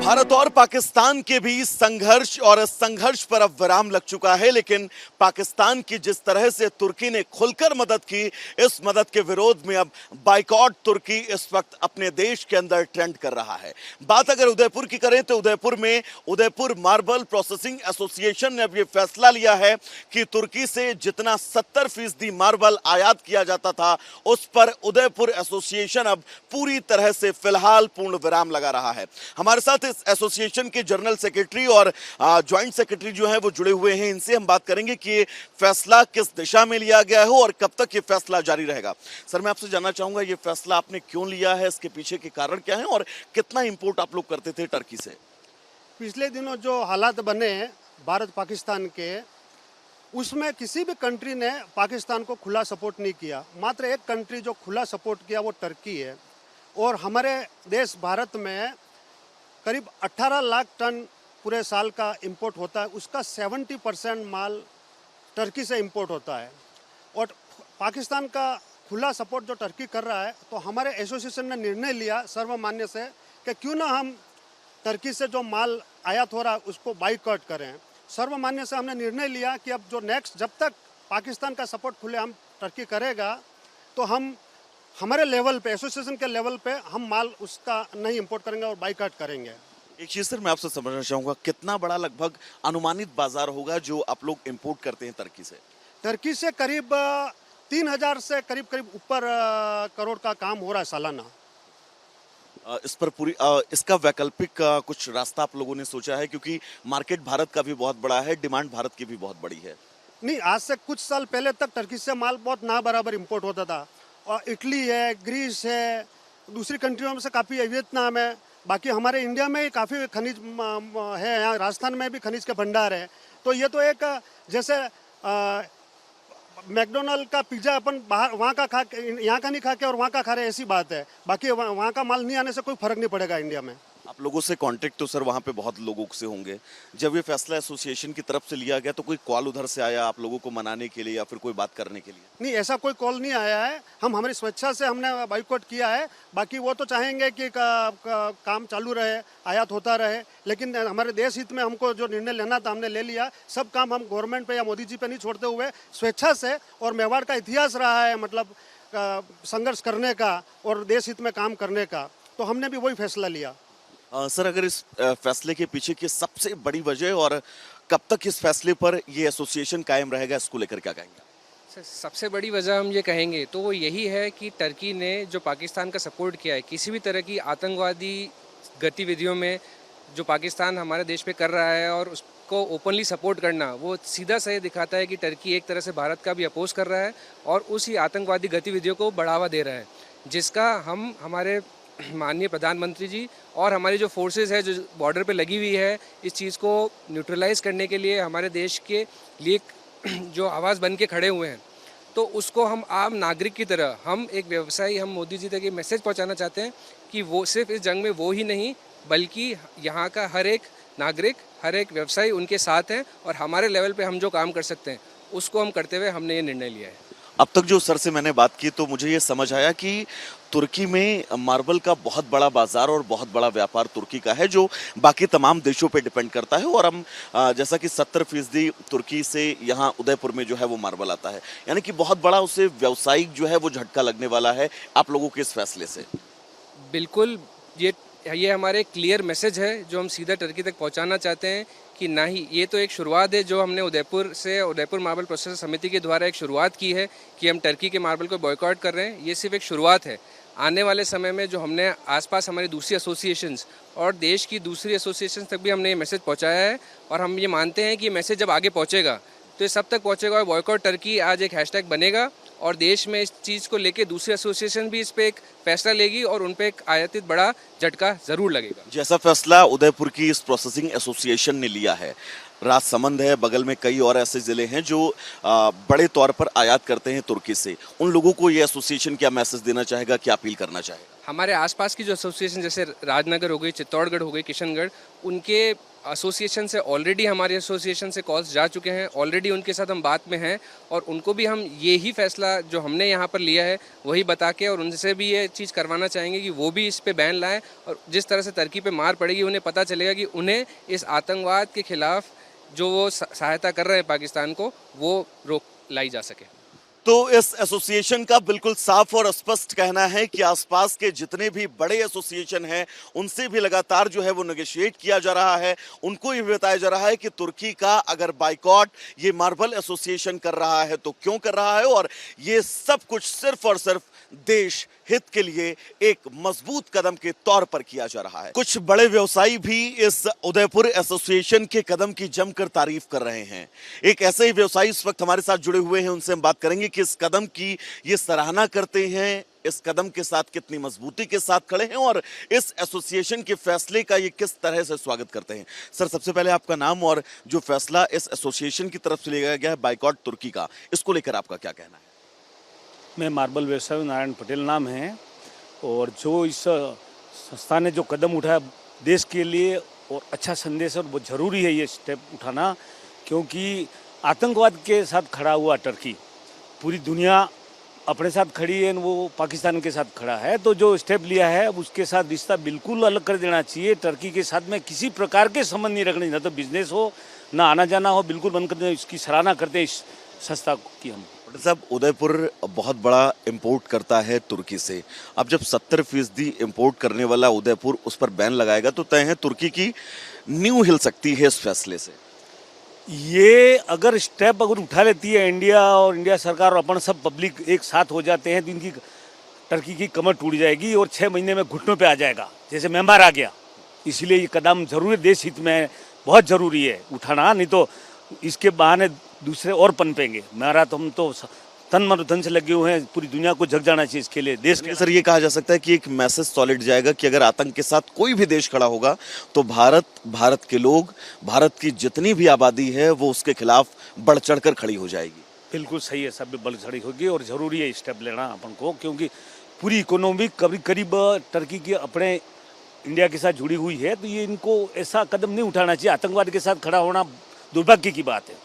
भारत और पाकिस्तान के बीच संघर्ष और इस संघर्ष पर अब विराम लग चुका है, लेकिन पाकिस्तान की जिस तरह से तुर्की ने खुलकर मदद की, इस मदद के विरोध में अब बाइकॉट तुर्की इस वक्त अपने देश के अंदर ट्रेंड कर रहा है। बात अगर उदयपुर की करें तो उदयपुर में उदयपुर मार्बल प्रोसेसिंग एसोसिएशन ने अब यह फैसला लिया है कि तुर्की से जितना 70% मार्बल आयात किया जाता था, उस पर उदयपुर एसोसिएशन अब पूरी तरह से फिलहाल पूर्ण विराम लगा रहा है। हमारे साथ इस एसोसिएशन के जनरल सेक्रेटरी और ज्वाइंट सेक्रेटरी जो हैं वो जुड़े हुए हैं। इनसे हम बात करेंगे कि ये फैसला किस दिशा में लिया गया है और कब तक ये फैसला जारी रहेगा। सर, मैं आपसे जानना चाहूंगा, ये फैसला आपने क्यों लिया है, इसके पीछे के कारण क्या है और कितना इंपोर्ट आप लोग करते थे टर्की से? पिछले दिनों जो हालात बने भारत पाकिस्तान के, उसमें किसी भी कंट्री ने पाकिस्तान को खुला सपोर्ट नहीं किया। मात्र एक कंट्री जो खुला सपोर्ट किया वो टर्की है। और हमारे देश भारत में करीब 18 लाख टन पूरे साल का इंपोर्ट होता है, उसका 70% माल टर्की से इंपोर्ट होता है। और पाकिस्तान का खुला सपोर्ट जो टर्की कर रहा है, तो हमारे एसोसिएशन ने निर्णय लिया सर्वमान्य से कि क्यों ना हम टर्की से जो माल आयात हो रहा है उसको बाइकआउट करें। सर्वमान्य से हमने निर्णय लिया कि अब जो नेक्स्ट, जब तक पाकिस्तान का सपोर्ट खुले हम टर्की करेगा, तो हम हमारे लेवल पे, एसोसिएशन के लेवल पे हम माल उसका नहीं इंपोर्ट करेंगे और बाइकआउट करेंगे। एक चीज सर मैं आपसे समझना चाहूंगा, कितना बड़ा लगभग अनुमानित बाजार होगा जो आप लोग इंपोर्ट करते हैं टर्की से? टर्की से करीब 3000 से करीब ऊपर करोड़ का काम हो रहा है सालाना। इस पर पूरी इसका वैकल्पिक कुछ रास्ता आप लोगों ने सोचा है, क्योंकि मार्केट भारत का भी बहुत बड़ा है, डिमांड भारत की भी बहुत बड़ी है? नहीं, आज से कुछ साल पहले तक टर्की से माल बहुत ना बराबर इंपोर्ट होता था। और इटली है, ग्रीस है, दूसरी कंट्रियों में से काफ़ी है, वियतनाम है। बाकी हमारे इंडिया में काफ़ी खनिज है, यहाँ राजस्थान में भी खनिज के भंडार है। तो ये तो एक जैसे मैकडोनल्ड का पिज़्ज़ा अपन बाहर वहाँ का खा के, यहाँ का नहीं खा के और वहाँ का खा रहे, ऐसी बात है। बाकी वहाँ का माल नहीं आने से कोई फर्क नहीं पड़ेगा इंडिया में। आप लोगों से कांटेक्ट तो सर वहाँ पे बहुत लोगों से होंगे। जब ये फैसला एसोसिएशन की तरफ से लिया गया तो कोई कॉल उधर से आया आप लोगों को मनाने के लिए या फिर कोई बात करने के लिए? नहीं, ऐसा कोई कॉल नहीं आया है। हम हमारी स्वेच्छा से हमने बाइकआउट किया है। बाकी वो तो चाहेंगे कि काम चालू रहे, आयात होता रहे, लेकिन हमारे देश हित में हमको जो निर्णय लेना था हमने ले लिया। सब काम हम गवर्नमेंट पे या मोदी जी पे नहीं छोड़ते हुए स्वेच्छा से, और मेवाड़ का इतिहास रहा है मतलब संघर्ष करने का और देश हित में काम करने का, तो हमने भी वही फैसला लिया। सर, अगर इस फैसले के पीछे की सबसे बड़ी वजह और कब तक इस फैसले पर ये एसोसिएशन कायम रहेगा, इसको लेकर क्या कहेंगे? सर, सबसे बड़ी वजह हम ये कहेंगे तो वो यही है कि टर्की ने जो पाकिस्तान का सपोर्ट किया है, किसी भी तरह की आतंकवादी गतिविधियों में जो पाकिस्तान हमारे देश पे कर रहा है और उसको ओपनली सपोर्ट करना, वो सीधा सही दिखाता है कि टर्की एक तरह से भारत का भी अपोज कर रहा है और उसी आतंकवादी गतिविधियों को बढ़ावा दे रहा है, जिसका हम हमारे माननीय प्रधानमंत्री जी और हमारी जो फोर्सेस है जो बॉर्डर पे लगी हुई है, इस चीज़ को न्यूट्रलाइज करने के लिए हमारे देश के लिए जो आवाज़ बन के खड़े हुए हैं, तो उसको हम आम नागरिक की तरह, हम एक व्यवसायी, हम मोदी जी तक ये मैसेज पहुंचाना चाहते हैं कि वो सिर्फ इस जंग में वो ही नहीं बल्कि यहाँ का हर एक नागरिक, हर एक व्यवसायी उनके साथ हैं और हमारे लेवल पे हम जो काम कर सकते हैं उसको हम करते हुए हमने ये निर्णय लिया है। अब तक जो सर से मैंने बात की तो मुझे ये समझ आया कि तुर्की में मार्बल का बहुत बड़ा बाजार और बहुत बड़ा व्यापार तुर्की का है, जो बाकी तमाम देशों पे डिपेंड करता है। और हम जैसा कि 70% तुर्की से यहाँ उदयपुर में जो है वो मार्बल आता है, यानी कि बहुत बड़ा उसे व्यावसायिक जो है वो झटका लगने वाला है आप लोगों के इस फैसले से। बिल्कुल, ये हमारे क्लियर मैसेज है जो हम सीधा टर्की तक पहुंचाना चाहते हैं कि ना ही ये तो एक शुरुआत है जो हमने उदयपुर मार्बल प्रोसेसर समिति के द्वारा एक शुरुआत की है कि हम टर्की के मार्बल को बॉयकॉट कर रहे हैं। ये सिर्फ एक शुरुआत है। आने वाले समय में जो हमने आसपास हमारी दूसरी एसोसिएशंस और देश की दूसरी एसोसिएशंस तक भी हमने ये मैसेज पहुंचाया है और हम ये मानते हैं कि ये मैसेज जब आगे पहुंचेगा तो ये सब तक पहुंचेगा और बॉयकॉट टर्की आज एक हैशटैग बनेगा और देश में इस चीज़ को लेके दूसरी एसोसिएशन भी इस पे एक फैसला लेगी और उन पे एक आयातित बड़ा झटका जरूर लगेगा। जैसा फैसला उदयपुर की इस प्रोसेसिंग एसोसिएशन ने लिया है, राजसमंद है, बगल में कई और ऐसे ज़िले हैं जो बड़े तौर पर आयात करते हैं तुर्की से। उन लोगों को ये एसोसिएशन क्या मैसेज देना चाहेगा, क्या अपील करना चाहेगा? हमारे आसपास की जो एसोसिएशन जैसे राजनगर हो गई, चित्तौड़गढ़ हो गई, किशनगढ़, उनके एसोसिएशन से ऑलरेडी हमारे एसोसिएशन से कॉल्स जा चुके हैं, ऑलरेडी उनके साथ हम बात में हैं और उनको भी हम ये ही फैसला जो हमने यहाँ पर लिया है वही बता के और उनसे भी ये चीज़ करवाना चाहेंगे कि वो भी इस पे बैन लाएं और जिस तरह से तुर्की पे मार पड़ेगी उन्हें पता चलेगा कि उन्हें इस आतंकवाद के खिलाफ जो वो सहायता कर रहे हैं पाकिस्तान को, वो रोक लाई जा सके। तो इस एसोसिएशन का बिल्कुल साफ और स्पष्ट कहना है कि आसपास के जितने भी बड़े एसोसिएशन हैं उनसे भी लगातार जो है वो नेगोशिएट किया जा रहा है। उनको ये बताया जा रहा है कि तुर्की का अगर बाइकॉट ये मार्बल एसोसिएशन कर रहा है तो क्यों कर रहा है, और ये सब कुछ सिर्फ और सिर्फ देश हित के लिए एक मजबूत कदम के तौर पर किया जा रहा है। कुछ बड़े व्यवसायी भी इस उदयपुर एसोसिएशन के कदम की जमकर तारीफ कर रहे हैं। एक ऐसे ही व्यवसायी इस वक्त हमारे साथ जुड़े हुए हैं, उनसे हम बात करेंगे कि इस कदम की ये सराहना करते हैं, इस कदम के साथ कितनी मजबूती के साथ खड़े हैं और इस एसोसिएशन के फैसले का ये किस तरह से स्वागत करते हैं। सर, सबसे पहले आपका नाम और जो फैसला इस एसोसिएशन की तरफ से लिया गया है बाइकॉट तुर्की का, इसको लेकर आपका क्या कहना है? मैं मार्बल व्यवसायी नारायण पटेल नाम है और जो इस संस्था ने जो कदम उठाया देश के लिए और अच्छा संदेश, और बहुत ज़रूरी है ये स्टेप उठाना, क्योंकि आतंकवाद के साथ खड़ा हुआ टर्की, पूरी दुनिया अपने साथ खड़ी है, वो पाकिस्तान के साथ खड़ा है, तो जो स्टेप लिया है उसके साथ रिश्ता बिल्कुल अलग कर देना चाहिए। टर्की के साथ में किसी प्रकार के संबंध नहीं रखने, ना तो बिजनेस हो ना आना जाना हो, बिल्कुल बंद कर दें। इसकी सराहना करते हैं इस संस्था की हम। साहब, उदयपुर बहुत बड़ा इंपोर्ट करता है तुर्की से। अब जब 70% इंपोर्ट करने वाला उदयपुर उस पर बैन लगाएगा तो तय है तुर्की की नींव हिल सकती है इस फैसले से। ये अगर स्टेप अगर उठा लेती है इंडिया और इंडिया सरकार और अपन सब पब्लिक एक साथ हो जाते हैं तो इनकी टर्की की कमर टूट जाएगी और 6 महीने में घुटनों पे आ जाएगा, जैसे म्यांमार आ गया। इसलिए ये कदम जरूरी, देश हित में बहुत ज़रूरी है उठाना, नहीं तो इसके बहाने दूसरे और पनपेंगे। मेरा तो हम तो तन मन धन से लगे हुए हैं, पूरी दुनिया को जग जाना चाहिए इसके लिए देश के। सर, ये कहा जा सकता है कि एक मैसेज सॉलिड जाएगा कि अगर आतंक के साथ कोई भी देश खड़ा होगा तो भारत के लोग, भारत की जितनी भी आबादी है वो उसके खिलाफ बढ़ चढ़ कर खड़ी हो जाएगी। बिल्कुल सही है, सब बढ़ चढ़ी होगी और ज़रूरी है स्टेप लेना अपन को, क्योंकि पूरी इकोनॉमी करीब टर्की की अपने इंडिया के साथ जुड़ी हुई है, तो ये इनको ऐसा कदम नहीं उठाना चाहिए। आतंकवाद के साथ खड़ा होना दुर्भाग्य की बात है।